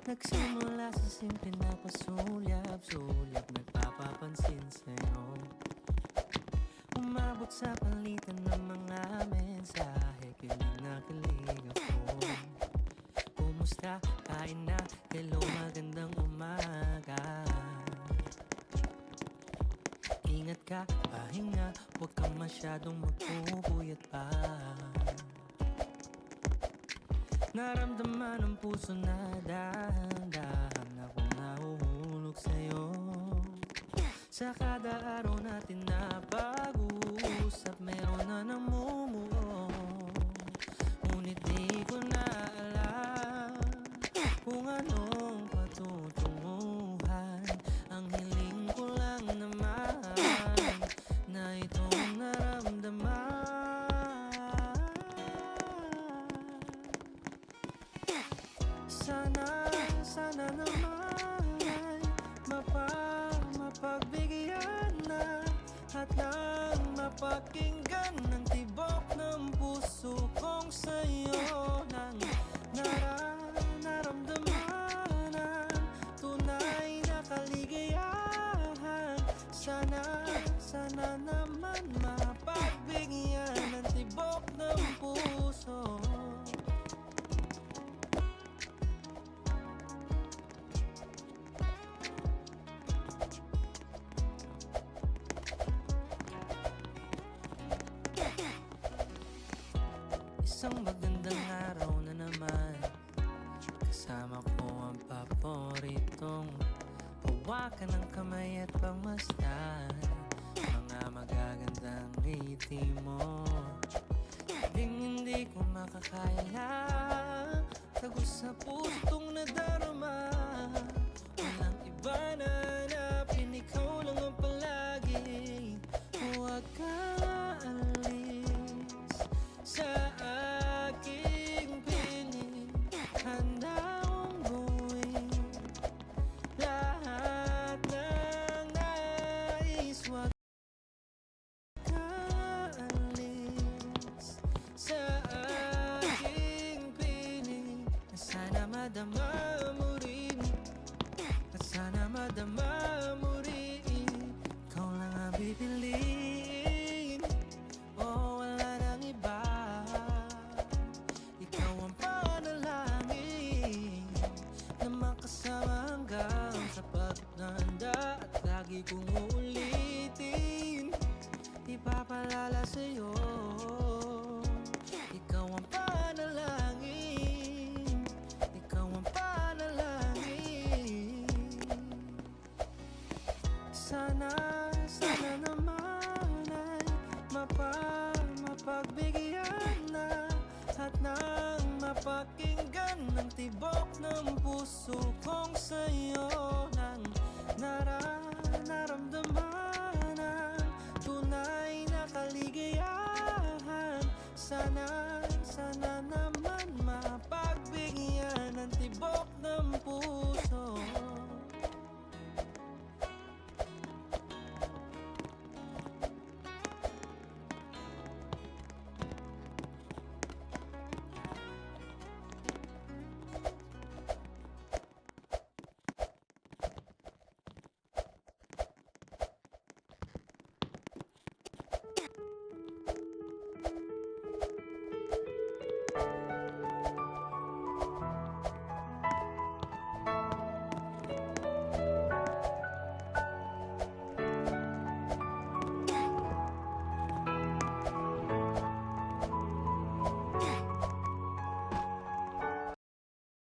Nagsimula sa simple na pasulyap-sulyap, nagpapapansin sa'yo. Umabot sa palitan ng mga mensahe, kilig na kilig ako. Kumusta? Kain na? Hello, magandang umaga. Ingat ka, pahinga, huwag kang masyadong magpupuyat pa. Naramdaman ng puso na dahan-dahan akong nahuhulog sa'yo. Sa kada araw natin na pag-uusap, meron na namumuo. Ngunit di ko na alam kung anong patutunguhan. Ang hiling ko lang naman na itong naramdaman. Sana naman ay mapagbigyan na at nang mapakinggan ng tibok ng puso kong sa'yo nang naramdaman ang tunay na kaligayahan. Sana naman mapagbigyan ng tibok ng puso. Isang magandang araw na naman, kasama ko ang paboritong hawakan ng kamay at pangmasdan mga magagandang ngiti mo. Hindi ko makakaya lang tagos sa pusong nadarama. Walang iba na hanapin, ikaw lang ang palagi. Huwag kang aalis sa aking piling. Handa akong gawin lahat ng nais. Huwag kang aalis sa aking piling. Sana madama mo rin, at sana madama mo rin. Ikaw lang ang pipiliin, oh wala nang iba. Ikaw ang panalangin na makasama hanggang sa pagtanda. At lagi kong uulitin, ipapalala sa'yo. Ikaw ang panalangin, ikaw ang panalangin. Sana naman ay mapagbigyan na at nang mapakinggan ng tibok ng puso kong sa'yo nang naramdaman ang tunay na kaligayahan. Sana